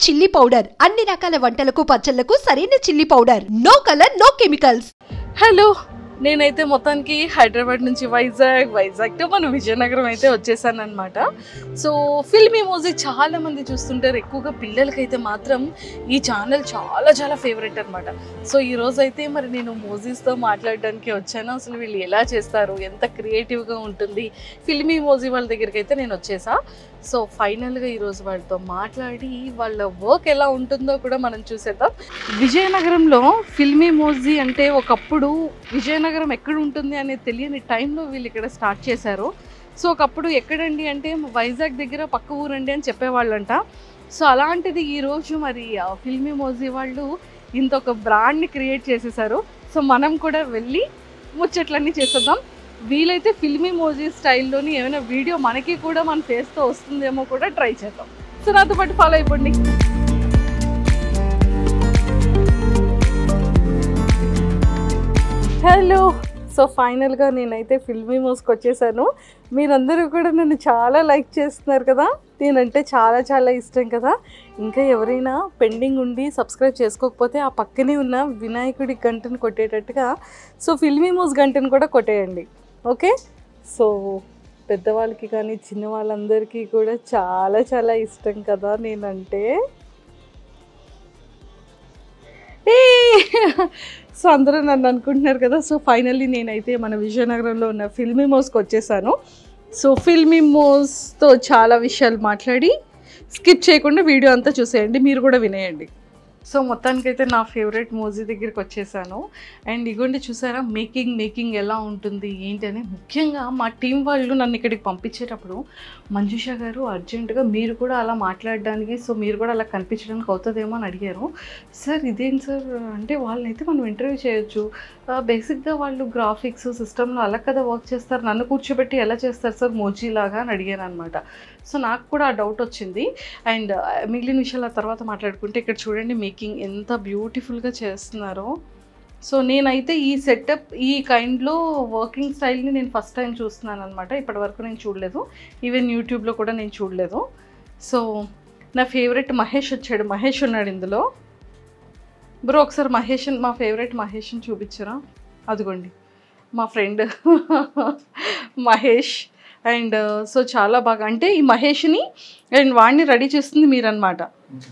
Chilli powder అన్ని రకాల వంటలకు పచ్చళ్లకు సరైన chilli powder. No colour no chemicals. Hello, నేనైతే మొత్తానికి హైదరాబాద్ నుంచి వైజాగ్ టు మన విజయనగరం అయితే వచ్చేసాను అనమాట. సో ఫిల్మీ మోజీ చాలా మంది చూస్తుంటారు, ఎక్కువగా పిల్లలకైతే మాత్రం ఈ ఛానల్ చాలా ఫేవరెట్ అనమాట. సో ఈరోజు అయితే మరి నేను మోజీస్తో మాట్లాడడానికి వచ్చాను. అసలు వీళ్ళు ఎలా చేస్తారు, ఎంత క్రియేటివ్గా ఉంటుంది, ఫిల్మీ మోజీ వాళ్ళ దగ్గరికి అయితే నేను వచ్చేసా. సో ఫైనల్గా ఈరోజు వాళ్ళతో మాట్లాడి వాళ్ళ వర్క్ ఎలా ఉంటుందో కూడా మనం చూసేద్దాం. విజయనగరంలో ఫిల్మీ మోజీ అంటే ఒకప్పుడు విజయనగరం ఎక్కడ ఉంటుంది అనేది తెలియని టైంలో వీళ్ళు ఇక్కడ స్టార్ట్ చేశారు. సో ఒకప్పుడు ఎక్కడండి అంటే వైజాగ్ దగ్గర పక్క ఊరండి అని చెప్పేవాళ్ళంట. సో అలాంటిది ఈరోజు మరి ఫిల్మీ మోజీ వాళ్ళు ఇంత ఒక బ్రాండ్ని క్రియేట్ చేసేసారు. సో మనం కూడా వెళ్ళి ముచ్చట్లన్నీ చేసేద్దాం. వీలైతే ఫిల్మీ మోజీ స్టైల్లోని ఏమైనా వీడియో మనకి కూడా మన ఫేస్తో వస్తుందేమో కూడా ట్రై చేద్దాం. సో నాతో పాటు ఫాలో అయిపోండి. హలో, సో ఫైనల్గా నేనైతే ఫిల్మీ మోజ్కి వచ్చేసాను. మీరందరూ కూడా నన్ను చాలా లైక్ చేస్తున్నారు కదా, నేనంటే చాలా ఇష్టం కదా. ఇంకా ఎవరైనా పెండింగ్ ఉండి సబ్స్క్రైబ్ చేసుకోకపోతే ఆ పక్కనే ఉన్న వినాయకుడి గంటను కొట్టేటట్టుగా సో ఫిల్మీ మోజ్ గంటను కూడా కొట్టేయండి, ఓకే. సో పెద్దవాళ్ళకి కానీ చిన్న వాళ్ళందరికీ కూడా చాలా ఇష్టం కదా నేనంటే. సో అందరూ నన్ను అనుకుంటున్నారు కదా. సో ఫైనల్లీ నేనైతే మన విజయనగరంలో ఉన్న ఫిల్మీ మోజ్కి వచ్చేసాను. సో ఫిల్మీ మోజ్తో చాలా విషయాలు మాట్లాడి స్కిప్ చేయకుండా వీడియో అంతా చూసేయండి, మీరు కూడా వినేయండి. సో మొత్తానికైతే నా ఫేవరెట్ మోజీ దగ్గరికి వచ్చేసాను. అండ్ ఇగోండి చూసారా మేకింగ్ ఎలా ఉంటుంది ఏంటి అని. ముఖ్యంగా మా టీం వాళ్ళు నన్ను ఇక్కడికి పంపించేటప్పుడు మంజుష గారు అర్జెంటుగా మీరు కూడా అలా మాట్లాడడానికి, సో మీరు కూడా అలా కనిపించడానికి అవుతుందేమో అని అడిగారు. సార్ ఇదేంటి సార్ అంటే వాళ్ళనైతే మనం ఇంటర్వ్యూ చేయొచ్చు, బేసిక్గా వాళ్ళు గ్రాఫిక్స్ సిస్టంలో అలా కదా వర్క్ చేస్తారు, నన్ను కూర్చోబెట్టి ఎలా చేస్తారు సార్ మోజీ లాగా అని అడిగాను అనమాట. సో నాకు కూడా ఆ డౌట్ వచ్చింది. అండ్ మిగిలిన విషయాల తర్వాత మాట్లాడుకుంటే ఇక్కడ చూడండి మేకింగ్ ఎంత బ్యూటిఫుల్గా చేస్తున్నారో. సో నేనైతే ఈ సెటప్ ఈ కైండ్లో వర్కింగ్ స్టైల్ని నేను ఫస్ట్ టైం చూస్తున్నాను అనమాట. ఇప్పటివరకు నేను చూడలేదు, ఈవెన్ యూట్యూబ్లో కూడా నేను చూడలేదు. సో నా ఫేవరెట్ మహేష్ వచ్చాడు, మహేష్ ఉన్నాడు ఇందులో. బ్రో ఒకసారి మా ఫేవరెట్ మహేష్ని చూపించరా, అదిగోండి మా ఫ్రెండ్ మహేష్. అండ్ సో చాలా బాగా అంటే ఈ మహేష్ని అండ్ వాడిని రెడీ చేస్తుంది మీరు అనమాట.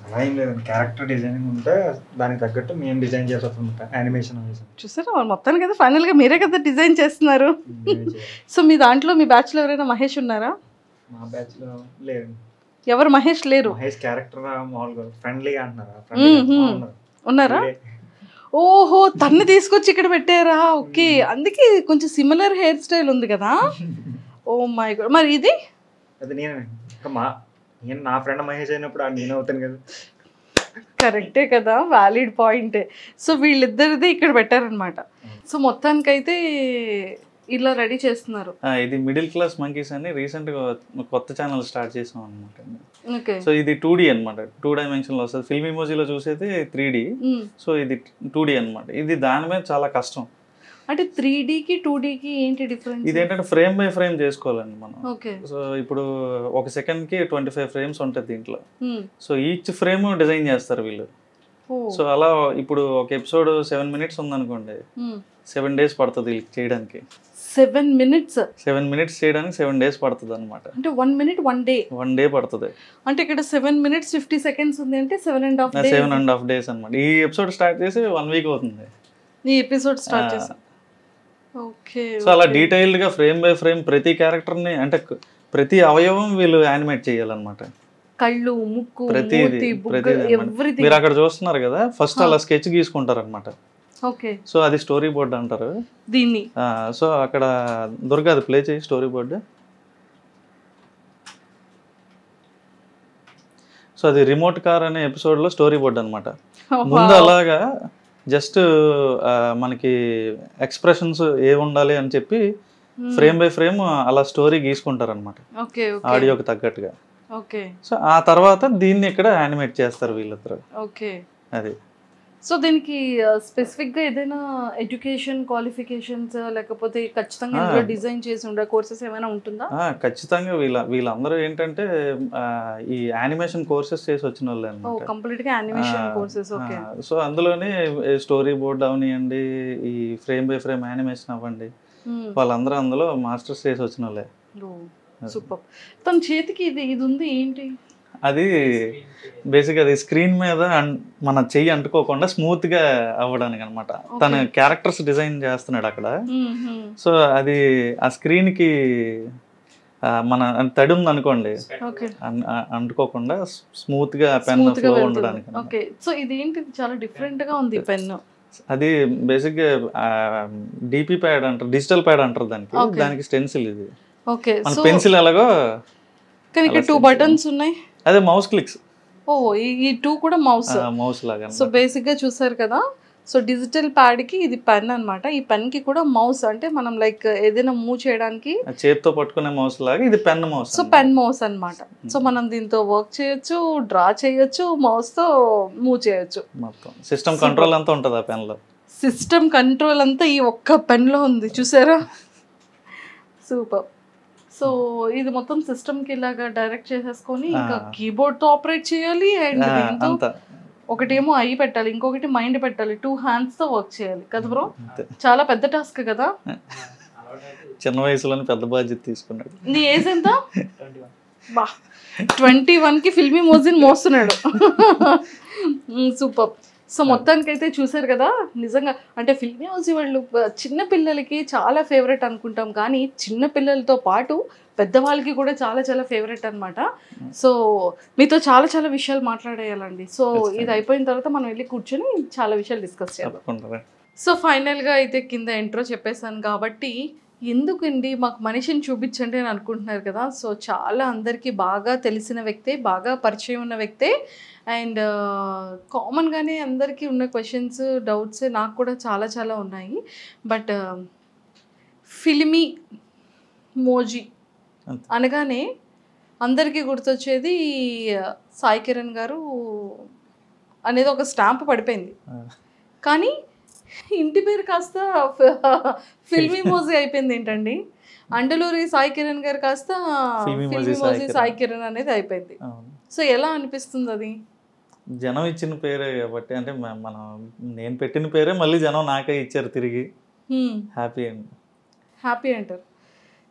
అలా ఏం లేదు, క్యారెక్టర్ డిజైనింగ్ ఉంటే దానికి తగ్గట్టు మేము డిజైన్ చేస్తాం యానిమేషన్. చూసారా మొత్తానికి కదా ఫైనల్గా మీరే కదా డిజైన్ చేస్తున్నారు. సో మీ దాంట్లో మీ బ్యాచ్లో ఎవరైనా మహేష్ ఉన్నారా? మా బ్యాచ్లో లేరు. ఎవరు మహేష్ లేరు? మహేష్ క్యారెక్టర్ మామూలుగా ఫ్రెండ్లీగా అంటున్నారా? ఉన్నారా? ఓహో, తన్ని తీసుకొచ్చి ఇక్కడ పెట్టారా? ఓకే, అందుకే కొంచెం సిమిలర్ హెయిర్ స్టైల్ ఉంది కదా. ఓ మై గాడ్, మరి ఇది అది నేను నా ఫ్రెండ్ మహేష్ అయినప్పుడు నేను అవుతాను కదా. కరెక్టే కదా, వ్యాలిడ్ పాయింటే. సో వీళ్ళిద్దరిది ఇక్కడ పెట్టారనమాట. సో మొత్తానికైతే ఇలా రెడీ చేస్తున్నారు. ఇది మిడిల్ క్లాస్ మంకీస్ అని రీసెంట్గా కొత్త ఛానల్ స్టార్ట్ చేసాం అనమాట. ఓకే, సో ఇది 2D అనమాట, 2 డైమెన్షన్లో వస్తుంది. ఫిల్మీ మోజీలో చూసేది 3D, సో ఇది 2D అనమాట. ఇది దాని మీద చాలా కష్టం. అంటే 3Dకి 2Dకి ఏంటి డిఫరెన్స్? ఇదేంటంటే ఫ్రేమ్ బై ఫ్రేమ్ చేసుకోవాలండి మనం. ఓకే, సో ఇప్పుడు ఒక సెకండ్కి 25 ఫ్రేమ్స్ ఉంటుంది దీంట్లో. సో ఈచ్ ఫ్రేమ్ డిజైన్ చేస్తారు వీళ్ళు. సో అలా ఇప్పుడు ఒక ఎపిసోడ్ 7 minutes ఉందనుకోండి, 7 days పడుతుంది వీళ్ళకి చేయడానికి. 7 minutes చేయడానికి 7 days పడుతుంది అనమాట. అంటే 1 minute 1 day పడుతుంది. అంటే ఇక్కడ 7 minutes 50 seconds ఉంది అంటే 7.5 days అనమాట. ఈ ఎపిసోడ్ స్టార్ట్ చేసి 1 week అవుతుంది. ఈ ఎపిసోడ్ స్టార్ట్ చేసా. ఓకే, సో అలా డీటెయిల్డ్ గా ఫ్రేమ్ బై ఫ్రేమ్ ప్రతి క్యారెక్టర్ ని అంటే ప్రతి అవయవం వీళ్ళు యానిమేట్ చేయాలన్నమాట. కళ్ళు, ముక్కు, ప్రతిది మీరు అక్కడ చూస్తున్నారు కదా, ఫస్ట్ అలా స్కెచ్ గీసుకుంటారు అనమాట. ఓకే, సో అది స్టోరీ బోర్డ్ అంటారు దీన్ని. సో అక్కడ దుర్గా అది ప్లే చేయి స్టోరీ బోర్డ్. సో అది రిమోట్ కార్ అనే ఎపిసోడ్ లో స్టోరీ బోర్డ్ అనమాట. ముందు అలాగా జస్ట్ మనకి ఎక్స్ప్రెషన్స్ ఏ ఉండాలి అని చెప్పి ఫ్రేమ్ బై ఫ్రేమ్ అలా స్టోరీ గీసుకుంటారు అనమాట, ఆడియోకి తగ్గట్టుగా. సో ఆ తర్వాత దీన్ని ఇక్కడ యానిమేట్ చేస్తారు వీళ్ళిద్దరు. ఓకే, అది సో దీనికి స్పెసిఫిక్ గా ఏదైనా ఎడ్యుకేషన్ క్వాలిఫికేషన్స్ లేకపోతే ఖచ్చితంగా ఇందులో డిజైన్ చేసి ఉండే కోర్సెస్ ఏమైనా ఉంటుందా? ఖచ్చితంగా వీళ్ళందరూ ఏంటంటే ఈ యానిమేషన్ కోర్సెస్ చేసి వచ్చిన వాళ్ళే అన్నమాట. కంప్లీట్ గా యానిమేషన్ కోర్సెస్. ఓకే. సో అందులోనే స్టోరీ బోర్డ్ అవనివ్వండి, ఈ ఫ్రేమ్ బై ఫ్రేమ్ యానిమేషన్ అవ్వండి, వాళ్ళందరూ అందులో మాస్టర్స్ చేసి వచ్చిన వాళ్ళే. సూపర్. తన చేతికి ఇది ఉంది ఏంటి? అది బేసిక్ అది స్క్రీన్ మీద మన చెయ్యి అంటుకోకుండా స్మూత్ గా అవ్వడానికి అనమాట. తన క్యారెక్టర్స్ డిజైన్ చేస్తున్నాడు అక్కడ. సో అది ఆ స్క్రీన్ కి మన తడి ఉంది అనుకోండి, అంటుకోకుండా స్మూత్ గా పెన్ ఫ్లో ఉండడానికి. ఓకే. సో ఇదేంటి చాలా డిఫరెంట్ గా ఉంది పెన్. అది బేసిక్ గా డిపి ప్యాడ్ అంటారు, డిజిటల్ ప్యాడ్ అంటారు దానికి స్టెన్సిల్ ఇది. ఓకే. మన పెన్సిల్ ఎలాగో కానీ ఇక్కడ 2 బటన్స్ ఉన్నాయి. అదే మౌస్ క్లిక్స్. ఈ 2 కూడా మౌస్ లాగా. సో బేసిక్ గా చూసారు కదా. సో డిజిటల్ ప్యాడ్ కి ఇది పెన్ అన్నమాట. ఈ పెన్ కి కూడా మౌస్, అంటే మనం లైక్ ఏదైనా మూవ్ చేయడానికి చేతితో పట్టుకునే మౌస్ లాగా ఇది pen mouse. So pen mouse అన్నమాట. సో మనం దీంతో వర్క్ చేయొచ్చు, డ్రా చేయొచ్చు, మౌస్ తో మూవ్ చేయొచ్చు. మొత్తం సిస్టమ్ కంట్రోల్ అంతా ఉంటుంది ఆ పెన్ లో. సిస్టమ్ కంట్రోల్ అంతా ఈ ఒక్క పెన్ లో ఉంది, చూసారా? సూపర్. సో ఇది మొత్తం సిస్టమ్ కి ఇలాగా డైరెక్ట్ చేసేసుకొని ఇంకా కీబోర్డ్ తో ఆపరేట్ చేయాలి. అండ్ దీంతో ఒకటేమో ఐ పెట్టాలి, ఇంకొకటి మైండ్ పెట్టాలి. 2 hands తో వర్క్ చేయాలి కదా బ్రో? చాలా పెద్ద టాస్క్ కదా. చిన్న వయసులోనే పెద్ద బాధ్యత తీసుకున్నాడు. నీ ఏజ్ ఎంత? 21 కి ఫిల్మీ మోజిన్ మోస్తున్నాడు. సూపర్. సో మొత్తానికైతే చూసారు కదా. నిజంగా అంటే ఫిల్మీ హౌస్ వాళ్ళు చిన్న పిల్లలకి చాలా ఫేవరెట్ అనుకుంటాం, కానీ చిన్న పిల్లలతో పాటు పెద్దవాళ్ళకి కూడా చాలా చాలా ఫేవరెట్ అనమాట. సో మీతో చాలా చాలా విషయాలు మాట్లాడేయాలండి. సో ఇది అయిపోయిన తర్వాత మనం వెళ్ళి కూర్చొని చాలా విషయాలు డిస్కస్ చేయాలి. సో ఫైనల్గా అయితే కింద ఇంట్రో చెప్పేశాను కాబట్టి ఎందుకండి మాకు మనిషిని చూపించండి అని అనుకుంటున్నారు కదా. సో చాలా అందరికీ బాగా తెలిసిన వ్యక్తే, బాగా పరిచయం ఉన్న వ్యక్తే. అండ్ కామన్గానే అందరికీ ఉన్న క్వశ్చన్స్, డౌట్స్ నాకు కూడా చాలా చాలా ఉన్నాయి. బట్ ఫిల్మీ మోజీ అనగానే అందరికీ గుర్తొచ్చేది సాయి కిరణ్ గారు అనేది ఒక స్టాంప్ పడిపోయింది. కానీ ఇంటి పేరు కాస్త ఫిల్మీ మోజీ అయిపోయింది ఏంటండి? అండలూరి సాయి కిరణ్ గారు కాస్త ఫిల్మీ మోజీ సాయి కిరణ్ అనేది అయిపోయింది. సో ఎలా అనిపిస్తుంది అది? జనం ఇచ్చిన పేరే కాబట్టి, అంటే నేను పెట్టిన పేరే మళ్ళీ జనం నాకే ఇచ్చారు తిరిగి. హ్యాపీ అంటారు.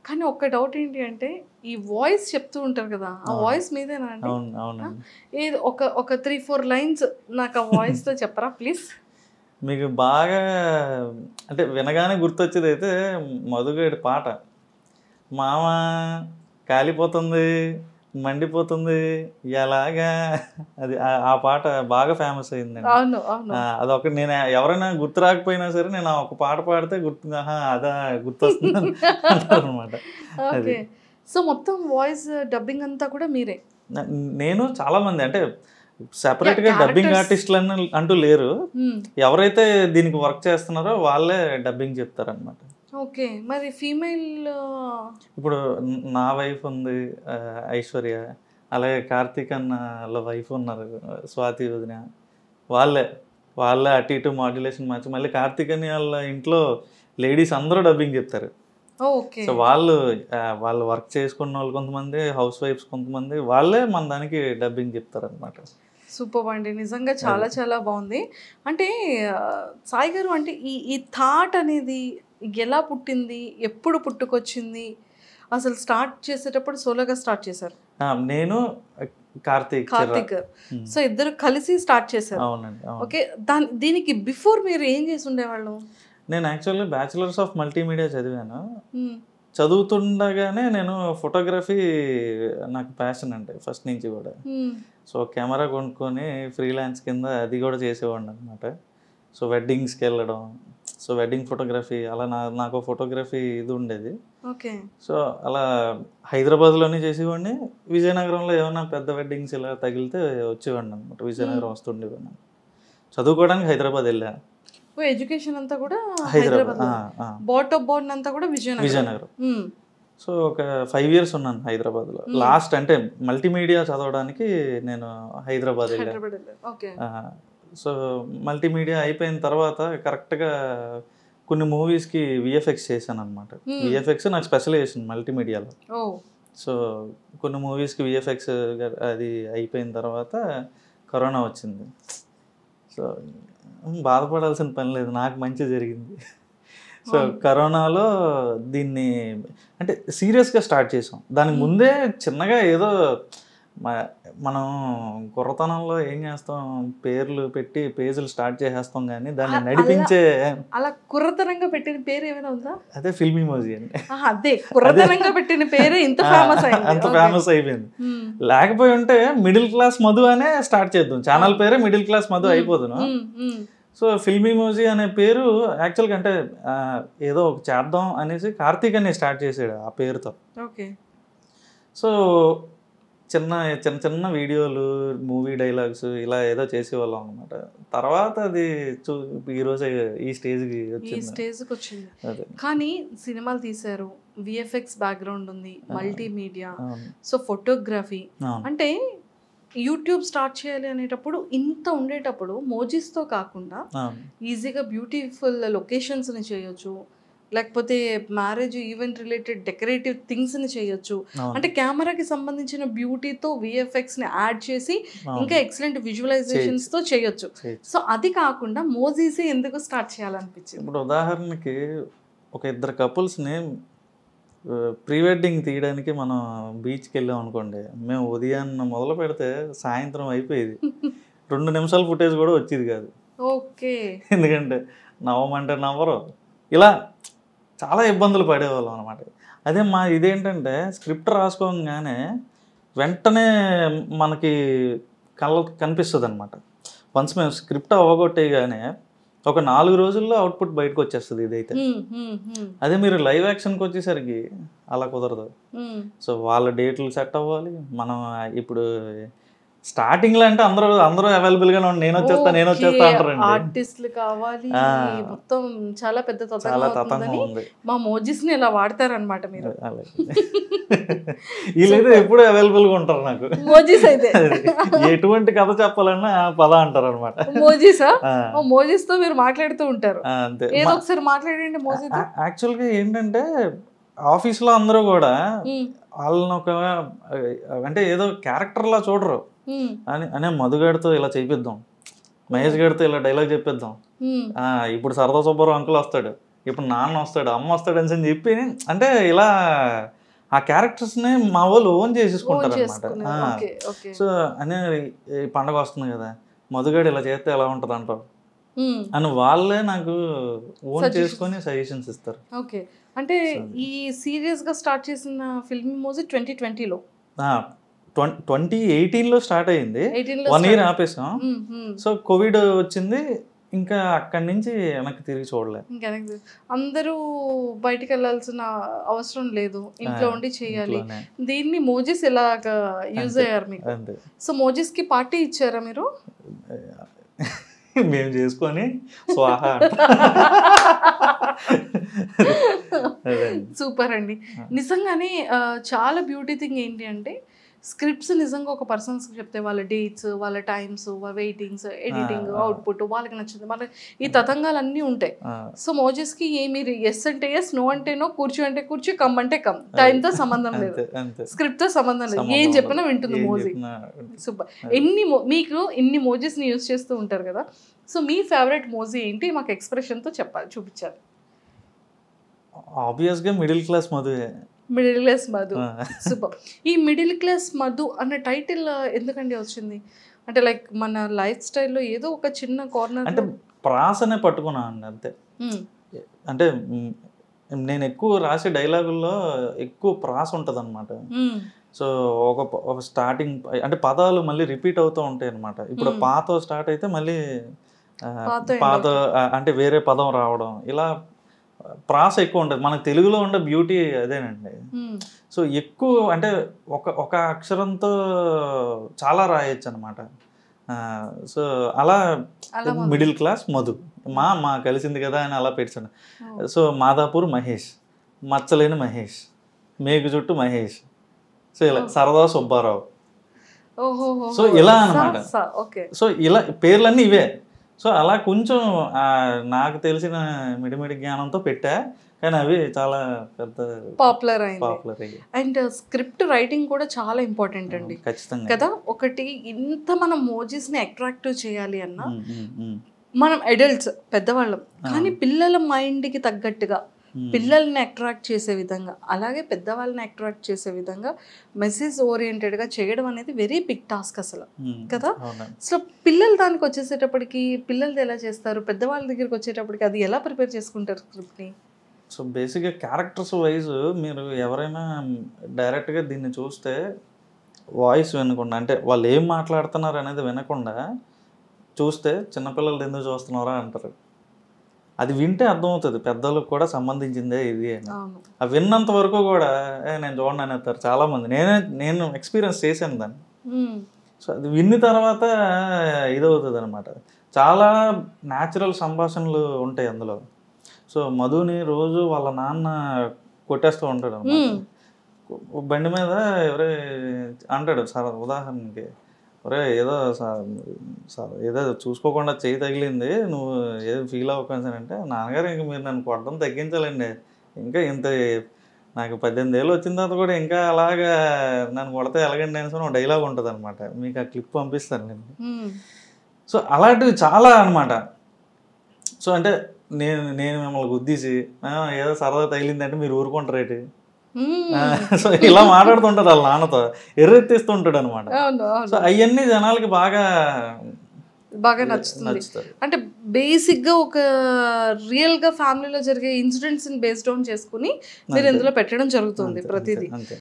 కానీ ఒక్క డౌట్ ఏంటి అంటే ఈ వాయిస్ చెప్తూ ఉంటారు కదా, ఆ వాయిస్ మీదేనా అండి? ఏది ఒక 3-4 lines నాకు ఆ వాయిస్తో చెప్పరా ప్లీజ్? మీకు బాగా అంటే వినగానే గుర్తొచ్చేది అయితే మధుగడి పాట, మామ కాలిపోతుంది మండిపోతుంది ఎలాగా, అది ఆ పాట బాగా ఫేమస్ అయిందండి. అదొక నేను ఎవరైనా గుర్తు రాకపోయినా సరే నేను ఒక పాట పాడితే గుర్తు అదా గుర్తొస్తుంది అనమాట. అది సో మొత్తం వాయిస్ డబ్బింగ్ అంతా కూడా మీరే? నేను చాలా మంది అంటే సెపరేట్ గా డబ్బింగ్ ఆర్టిస్టులు అంటూ లేరు. ఎవరైతే దీనికి వర్క్ చేస్తున్నారో వాళ్ళే డబ్బింగ్ చెప్తారనమాట. ఓకే. మరి ఫీమేల్ ఇప్పుడు నా వైఫ్ ఉంది ఐశ్వర్య, అలాగే కార్తీక్ అన్న వైఫ్ ఉన్నారు స్వాతి వదిన, వాళ్ళే అటు ఇటు మాడ్యులేషన్ మార్చి మళ్ళీ కార్తీక్ అని వాళ్ళ ఇంట్లో లేడీస్ అందరూ డబ్బింగ్ చెప్తారు. సో వాళ్ళు వర్క్ చేసుకున్న వాళ్ళు కొంతమంది, హౌస్ వైఫ్స్ కొంతమంది, వాళ్ళే మన దానికి డబ్బింగ్ చెప్తారు అనమాట. సూపర్ అండి, నిజంగా చాలా చాలా బాగుంది. అంటే సాయి గారు అంటే ఈ థాట్ అనేది ఎలా పుట్టింది, ఎప్పుడు పుట్టుకొచ్చింది? అసలు స్టార్ట్ చేసేటప్పుడు సోలోగా స్టార్ట్ చేశారు? నేను కార్తీక్ సో ఇద్దరు కలిసి స్టార్ట్ చేశారు. అవునండి. ఓకే. దీనికి బిఫోర్ మీరు ఏం చేసి ఉండేవాళ్ళు? నేను యాక్చువల్లీ బ్యాచిలర్స్ ఆఫ్ మల్టీమీడియా చదివాను. చదువుతుండగానే నేను ఫోటోగ్రఫీ నాకు ప్యాషన్ అంటే ఫస్ట్ నుంచి కూడా. సో కెమెరా కొనుక్కొని ఫ్రీలాన్స్ కింద అది కూడా చేసేవాడిని అనమాట. సో వెడ్డింగ్స్కి వెళ్ళడం, సో వెడ్డింగ్ ఫోటోగ్రఫీ అలా నాకు ఫోటోగ్రఫీ ఇది ఉండేది. ఓకే. సో అలా హైదరాబాద్లోనే చేసేవాడిని. విజయనగరంలో ఏమైనా పెద్ద వెడ్డింగ్స్ ఇలా తగిలితే వచ్చేవాడిని అనమాట. విజయనగరం వస్తుండేవాడిని. చదువుకోవడానికి హైదరాబాద్ వెళ్ళా. ఎడ్యుకేషన్ అంతా కూడా హైదరాబాద్, బోర్న్ అంతా కూడా విజయనగరం. సో ఒక 5 years ఉన్నాను హైదరాబాద్లో. లాస్ట్ అంటే మల్టీమీడియా చదవడానికి నేను హైదరాబాద్ వెళ్ళాను. సో మల్టీమీడియా అయిపోయిన తర్వాత కరెక్ట్గా కొన్ని మూవీస్కి విఎఫ్ఎక్స్ చేశాను అనమాట. విఎఫ్ఎక్స్ నాకు స్పెషలైజేషన్ మల్టీమీడియాలో. సో కొన్ని మూవీస్కి విఎఫ్ఎక్స్ అది అయిపోయిన తర్వాత కరోనా వచ్చింది. సో బాధపడాల్సిన పని లేదు, నాకు మంచి జరిగింది. సో కరోనాలో దీన్ని అంటే సీరియస్గా స్టార్ట్ చేసాం. దానికి ముందే చిన్నగా ఏదో మనం కుర్రతనంలో ఏం చేస్తాం, పేర్లు పెట్టి పేజీలు స్టార్ట్ చేసేస్తాం, కానీ దాన్ని నడిపించే అలా కుర్రతనంగా పెట్టిన పేరు ఏమైనా ఉందా? అదే ఫిల్మిమోజీ అండి. అదే కుర్రతనంగా పెట్టిన పేరు ఇంత ఫేమస్ అయింది, అంత ఫేమస్ అయిపోయింది. లేకపోయి ఉంటే మిడిల్ క్లాస్ మధు అనే స్టార్ట్ చేద్దాం, ఛానల్ పేరే మిడిల్ క్లాస్ మధు అయిపోదును. సో ఫిల్మిమోజీ అనే పేరు యాక్చువల్గా అంటే ఏదో ఒక చేద్దాం అనేసి కార్తీక్ అని స్టార్ట్ చేసాడు ఆ పేరుతో. ఓకే. సో చిన్న చిన్న చిన్న వీడియోలు, మూవీ డైలాగ్స్ ఇలా ఏదో చేసేవాళ్ళం అనమాట. తర్వాత అది ఈరోజు ఈ స్టేజ్కి వచ్చింది. కానీ సినిమాలు తీశారు, విఎఫ్ఎక్స్ బ్యాక్గ్రౌండ్ ఉంది, మల్టీమీడియా, సో ఫోటోగ్రఫీ, అంటే యూట్యూబ్ స్టార్ట్ చేయాలి అనేటప్పుడు ఇంత ఉండేటప్పుడు మోజీస్తో కాకుండా ఈజీగా బ్యూటిఫుల్ లొకేషన్స్ని చేయొచ్చు, లేకపోతే మ్యారేజ్ ఈవెంట్ రిలేటెడ్ డెకరేటివ్ థింగ్స్ని చేయొచ్చు. అంటే కెమెరాకి సంబంధించిన బ్యూటీతో విఎఫ్ఎక్స్ని యాడ్ చేసి ఇంకా ఎక్సలెంట్ విజువలైజేషన్స్తో చేయొచ్చు. సో అది కాకుండా మోజీసే ఎందుకు స్టార్ట్ చేయాలనిపించింది? ఇప్పుడు ఉదాహరణకి ఒక ఇద్దరు కపుల్స్ని ప్రీ వెడ్డింగ్ తీయడానికి మనం బీచ్కి వెళ్ళాం అనుకోండి, మేము ఉదయాన్న మొదలు పెడితే సాయంత్రం అయిపోయేది, 2 నిమిషాల ఫుటేజ్ కూడా వచ్చేది కాదు. ఓకే. ఎందుకంటే నవ్వమంటే నవ్వరు, ఇలా చాలా ఇబ్బందులు పడేవాళ్ళం అనమాట. అదే ఇదేంటంటే స్క్రిప్ట్ రాసుకోగానే వెంటనే మనకి కనిపిస్తుంది అనమాట. వన్స్ మేము స్క్రిప్ట్ అవ్వగొట్టేగానే ఒక 4 రోజుల్లో అవుట్పుట్ బయటకు వచ్చేస్తుంది ఇదైతే. అదే మీరు లైవ్ యాక్షన్కి వచ్చేసరికి అలా కుదరదు. సో వాళ్ళ డేట్లు సెట్ అవ్వాలి. మనం ఇప్పుడు స్టార్టింగ్ లో అంటే అందరూ అవైలబుల్ గా నేను వచ్చేస్తా అంటారండి. ఆర్టిస్టులు కావాలి, మొత్తం చాలా పెద్ద తతంగం ఉంది. మా మోజీస్ ని ఇలా వాడతారనమాట మీరు. వీళ్ళైతే ఎప్పుడు అవైలబుల్ గా ఉంటారు నాకు. మోజీస్ అయితే ఎటువంటి కథ చెప్పాలన్నా పద అంటారు అనమాట. మోజీసా? మోజీస్ తో మీరు మాట్లాడుతూ ఉంటారు. అంతే, ఏదో ఒకసారి మాట్లాడండి మోజీతో. యాక్చువల్ గా ఏంటంటే ఆఫీస్ లో అందరూ కూడా వాళ్ళని ఒక అంటే ఏదో క్యారెక్టర్ లా చూడరు అనే మధుగాడితో ఇలా చేపిద్దాం, మహేష్ గారితో ఇలా డైలాగ్ చెప్పిద్దాం, ఇప్పుడు సరదా సుబ్బారావు అంకుల్ వస్తాడు, ఇప్పుడు నాన్న వస్తాడు, అమ్మ వస్తాడు అని చెప్పి అంటే ఇలా ఆ క్యారెక్టర్స్ ని మా వాళ్ళు ఓన్ చేసేసుకుంటారు అనమాట. సో అనే పండగ వస్తుంది కదా, మధుగాడు ఇలా చేస్తే ఎలా ఉంటది అంటారు అని వాళ్ళే నాకు ఓన్ చేసుకొని సజెషన్స్ ఇస్తారు. ఓకే. అంటే ఈ సీరియస్ గా స్టార్ట్ చేసిన ఫిల్మిమోజీ 2020లో 2018లో స్టార్ట్ అయ్యింది. 1 year ఆపేసాం. సో కోవిడ్ వచ్చింది, ఇంకా అక్కడి నుంచి వెనక్కి తిరిగి చూడలేదు. అందరూ బయటికి వెళ్ళాల్సిన అవసరం లేదు, ఇంట్లో ఉండి చేయాలి. దీన్ని మోజీస్ ఎలాగా యూజ్ అయ్యారు మీకు? సో మోజీస్ కి పార్టీ ఇచ్చారా మీరు? మేము చేసుకొని స్వాహా. సూపర్ అండి. నిజంగానే చాలా బ్యూటీ థింగ్ ఏంటి అంటే స్క్రిప్ట్స్ నిజంగా ఒక పర్సన్స్ చెప్తే వాళ్ళ డేట్స్, వాళ్ళ టైమ్స్, వెయిటింగ్స్, ఎడిటింగ్, అవుట్పుట్ వాళ్ళకి నచ్చింది, మన ఈ తతంగాలన్నీ ఉంటాయి. సో మోజీస్కి మీరు ఎస్ అంటే ఎస్, నో అంటే నో, కూర్చో అంటే కూర్చో, కమ్ అంటే కమ్, టైంతో సంబంధం లేదు, స్క్రిప్ట్తో సంబంధం లేదు, ఏం చెప్పినా వింటుంది మోజీ. సూపర్. మీకు ఇన్ని మోజీస్ని యూజ్ చేస్తూ ఉంటారు కదా, సో మీ ఫేవరెట్ మోజీ ఏంటి? మాకు ఎక్స్ప్రెషన్తో చెప్పాలి, చూపించాలి. ఆబ్వియస్గా మిడిల్ క్లాస్ మధువే. Middle class Madhu. సూపర్. ఈ మిడిల్ క్లాస్ మధు అన్న టైటిల్ ఎందుకండి వచ్చింది? అంటే లైక్ మన లైఫ్ స్టైల్లో ఏదో ఒక చిన్న కార్నర్ అంటే ప్రాసనే పట్టుకున్నా అండి అంతే. అంటే నేను ఎక్కువ రాసే డైలాగుల్లో ఎక్కువ ప్రాస ఉంటుంది అనమాట. సో ఒక స్టార్టింగ్ అంటే పదాలు మళ్ళీ రిపీట్ అవుతూ ఉంటాయి అనమాట. ఇప్పుడు పాత స్టార్ట్ అయితే మళ్ళీ పాత అంటే వేరే పదం రావడం, ఇలా ప్రాస ఎక్కువ ఉంటుంది. మనకు తెలుగులో ఉండే బ్యూటీ అదేనండి. సో ఎక్కువ అంటే ఒక అక్షరంతో చాలా రాయొచ్చు అనమాట. సో అలా మిడిల్ క్లాస్ మధు మా కలిసింది కదా అని అలా పెట్టాను. సో మాదాపూర్ మహేష్, మచ్చలేని మహేష్, మేకు చుట్టూ మహేష్, సో ఇలా సరదా సుబ్బారావు, సో ఇలా అన్నమాట. ఓకే. సో ఇలా పేర్లన్నీ ఇవే. సో అలా కొంచెం నాకు తెలిసిన మిడిమిడి జ్ఞానంతో పెట్టా, కానీ అవి చాలా పెద్ద పాపులర్ అయ్యాయి. అండ్ స్క్రిప్ట్ రైటింగ్ కూడా చాలా ఇంపార్టెంట్ అండి ఖచ్చితంగా కదా. ఒకటి ఇంత మనం మోజీస్ని అట్రాక్టివ్ చేయాలి అన్నా మనం అడల్ట్స్ పెద్దవాళ్ళం, కానీ పిల్లల మైండ్కి తగ్గట్టుగా పిల్లల్ని అట్రాక్ట్ చేసే విధంగా, అలాగే పెద్దవాళ్ళని అట్రాక్ట్ చేసే విధంగా మెసేజ్ ఓరియంటెడ్గా చేయడం అనేది వెరీ బిగ్ టాస్క్ అసలు కదా. సో పిల్లలు దానికి వచ్చేసేటప్పటికి పిల్లలది ఎలా చేస్తారు, పెద్దవాళ్ళ దగ్గరికి వచ్చేటప్పటికి అది ఎలా ప్రిపేర్ చేసుకుంటారు స్క్రిప్ట్ని? సో బేసిక్గా క్యారెక్టర్స్ వైజ్ మీరు ఎవరైనా డైరెక్ట్గా దీన్ని చూస్తే వాయిస్ వినకుండా, అంటే వాళ్ళు ఏం మాట్లాడుతున్నారు అనేది వినకుండా చూస్తే చిన్నపిల్లలు ఎందుకు చూస్తున్నారా అంటారు. అది వింటే అర్థమవుతుంది పెద్దలకు కూడా సంబంధించిందే ఇది అని. అది విన్నంత వరకు కూడా నేను చూడండి అనేస్తారు చాలామంది. నేను ఎక్స్పీరియన్స్ చేశాను దాన్ని. సో అది విన్న తర్వాత ఇదవుతుంది అనమాట. చాలా న్యాచురల్ సంభాషణలు ఉంటాయి అందులో. సో మధుని రోజు వాళ్ళ నాన్న కొట్టేస్తూ ఉంటాడు అన్నమాట. బండి మీద ఎవరే అంటాడు సార్, ఉదాహరణకి ఒరే ఏదో ఏదో చూసుకోకుండా చేయి తగిలింది, నువ్వు ఏదో ఫీల్ అవ్వకుండా అంటే, నాన్నగారు ఇంక మీరు నన్ను కొట్టడం తగ్గించాలండి, ఇంకా ఇంత నాకు 18 ఏళ్ళు వచ్చిన తర్వాత కూడా ఇంకా అలాగా నన్ను కొడితే ఎలాగండి అనేసి ఒక డైలాగ్ ఉంటుంది అనమాట. మీకు ఆ క్లిప్ పంపిస్తాను నేను. సో అలాంటివి చాలా అనమాట. సో అంటే నేను మిమ్మల్ని గుద్దీసి ఏదో సరదా తగిలిందంటే మీరు ఊరుకుంటారేటి, సో ఇలా మాట్లాడుతుంటారు వాళ్ళ నాన్నతో, ఎర్రెత్తిస్తుంటాడు అనమాట. సో అవన్నీ జనాలకి బాగా నచ్చుతుంది. అంటే బేసిక్ గా ఒక రియల్ గా ఫ్యామిలీలో జరిగే ఇన్సిడెంట్స్ బేస్డ్ ఆన్ చేసుకుని మీరు ఇందులో పెట్టడం జరుగుతుంది ప్రతిదీ.